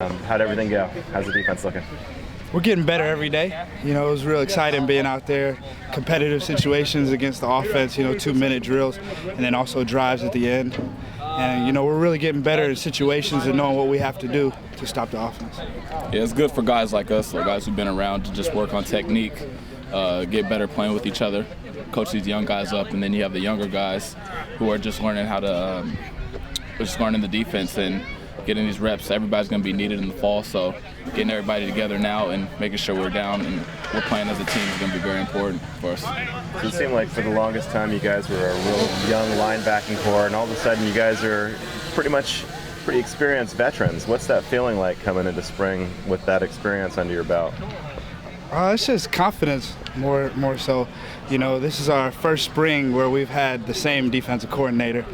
How'd everything go? How's the defense looking? We're getting better every day. It was real exciting being out there, competitive situations against the offense, 2-minute drills, and then also drives at the end. And, we're really getting better in situations and knowing what we have to do to stop the offense. Yeah, it's good for guys like us, or guys who've been around, to just work on technique, get better playing with each other, coach these young guys up, and then you have the younger guys who are just learning how to, just learning the defense and getting these reps. Everybody's going to be needed in the fall, so getting everybody together now and making sure we're down and we're playing as a team is going to be very important for us. So it seemed like for the longest time you guys were a real young linebacking core, and all of a sudden you guys are pretty experienced veterans. What's that feeling like coming into spring with that experience under your belt? It's just confidence more so. This is our first spring where we've had the same defensive coordinator.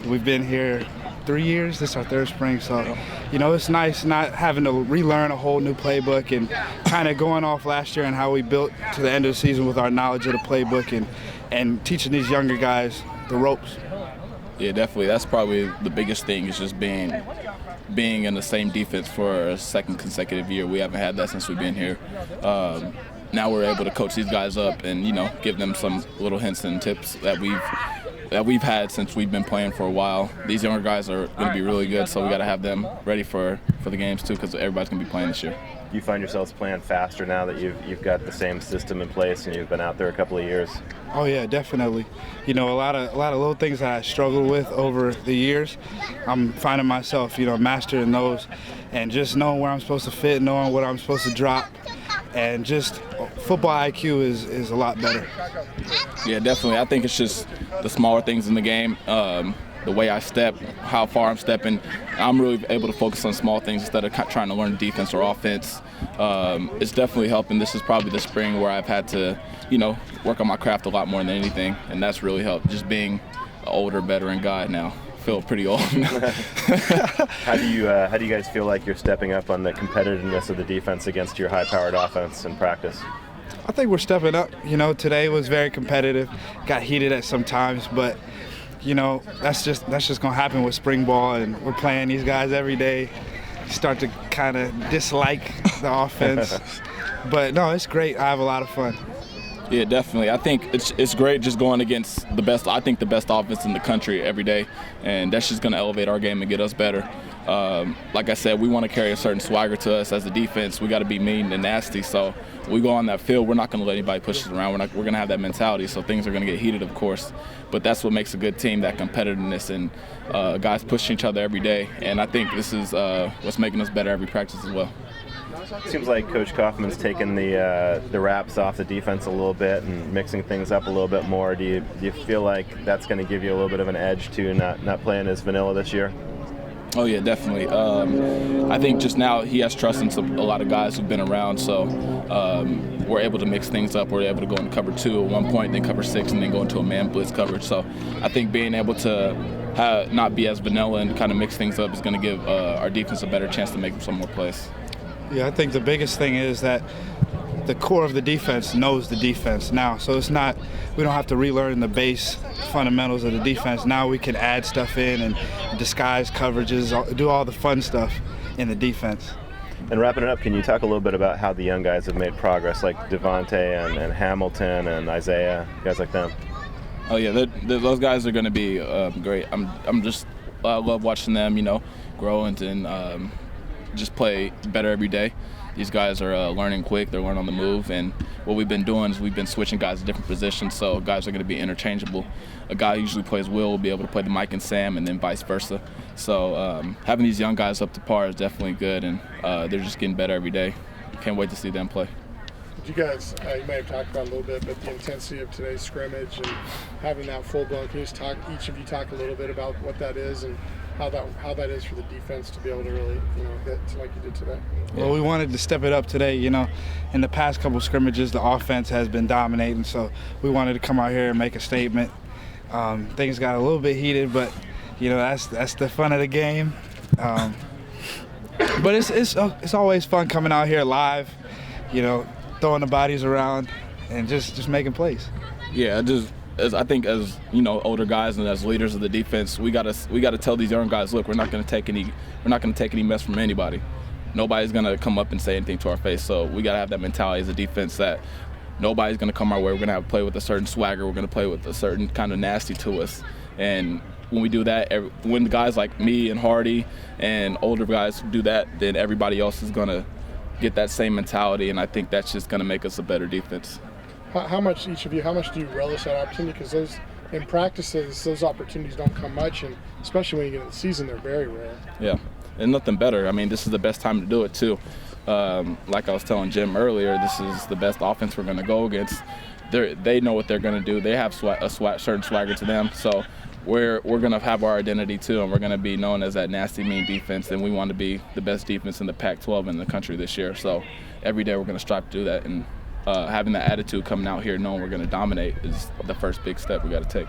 We've been here 3 years. This is our third spring, so it's nice not having to relearn a whole new playbook and kind of going off last year and how we built to the end of the season with our knowledge of the playbook and teaching these younger guys the ropes. Yeah, definitely. That's probably the biggest thing, is just being in the same defense for a second consecutive year. We haven't had that since we've been here. Now we're able to coach these guys up and give them some little hints and tips that we've had since we've been playing for a while. These younger guys are going to be really good, so we got to have them ready for the games too, because everybody's going to be playing this year. You find yourselves playing faster now that you've got the same system in place and you've been out there a couple of years? Oh yeah, definitely. A lot of little things that I struggled with over the years, I'm finding myself, mastering those, and just knowing where I'm supposed to fit, knowing what I'm supposed to drop, and just football IQ is a lot better. Yeah, definitely. I think it's just the smaller things in the game. The way I step, how far I'm stepping, I'm really able to focus on small things instead of trying to learn defense or offense. It's definitely helping. This is probably the spring where I've had to, work on my craft a lot more than anything, and that's really helped. Just being an older veteran guy now. I feel pretty old now. How do you guys feel like you're stepping up on the competitiveness of the defense against your high-powered offense in practice? I think we're stepping up. Today was very competitive, got heated at some times, but that's just gonna happen with spring ball, and we're playing these guys every day. You start to kind of dislike the offense, but no, it's great. I have a lot of fun. Yeah, definitely. I think it's great just going against the best offense in the country every day, and that's just going to elevate our game and get us better. Like I said, we want to carry a certain swagger to us as a defense. We got to be mean and nasty. So when we go on that field, we're not going to let anybody push us around. We're going to have that mentality. So things are going to get heated, of course, but that's what makes a good team, that competitiveness and guys pushing each other every day. And I think this is what's making us better every practice as well. It seems like Coach Kaufman's taken the wraps off the defense a little bit and mixing things up a little bit more. Do you feel like that's going to give you a little bit of an edge to not playing as vanilla this year? Oh yeah, definitely. I think just now he has trust in a lot of guys who've been around, so we're able to mix things up. We're able to go into cover 2 at one point, then cover 6, and then go into a man blitz coverage. So I think being able to not be as vanilla and kind of mix things up is going to give our defense a better chance to make some more plays. Yeah, I think the biggest thing is that the core of the defense knows the defense now. So we don't have to relearn the base fundamentals of the defense. Now we can add stuff in and disguise coverages, do all the fun stuff in the defense. And wrapping it up, can you talk a little bit about how the young guys have made progress, like Devontae and Hamilton and Isaiah, guys like them? Oh yeah, those guys are going to be great. I love watching them, grow and just play better every day. These guys are learning quick, they're learning on the move, and what we've been doing is we've been switching guys to different positions, so guys are going to be interchangeable. A guy who usually plays will be able to play the Mike and Sam, and then vice versa. So having these young guys up to par is definitely good, and they're just getting better every day. Can't wait to see them play. You guys, you may have talked about it a little bit, but the intensity of today's scrimmage and having that full-blown, can you just each of you talk a little bit about what that is and how that is for the defense to be able to really, hit like you did today? Well, we wanted to step it up today. In the past couple scrimmages, the offense has been dominating, so we wanted to come out here and make a statement. Things got a little bit heated, but that's the fun of the game. But it's always fun coming out here live, throwing the bodies around and just making plays. Yeah, I think as older guys and as leaders of the defense, we gotta tell these young guys, look, we're not gonna take any mess from anybody. nobody's going to come up and say anything to our face. So we got to have that mentality as a defense that nobody's going to come our way. We're going to have to play with a certain swagger. We're going to play with a certain kind of nasty to us. And when we do that, when guys like me and Hardy and older guys do that, then everybody else is going to get that same mentality, and I think that's just going to make us a better defense. How much, each of you, how much do you relish that opportunity? Because those, in practices, those opportunities don't come much, and especially when you get in the season, they're very rare. Yeah, and nothing better. I mean, this is the best time to do it, too. Like I was telling Jim earlier, this is the best offense we're going to go against. They know what they're going to do. They have certain swagger to them. So we're going to have our identity, too, and we're going to be known as that nasty, mean defense, and we want to be the best defense in the Pac-12 in the country this year. So every day we're going to strive to do that, and having that attitude coming out here knowing we're going to dominate is the first big step we got to take.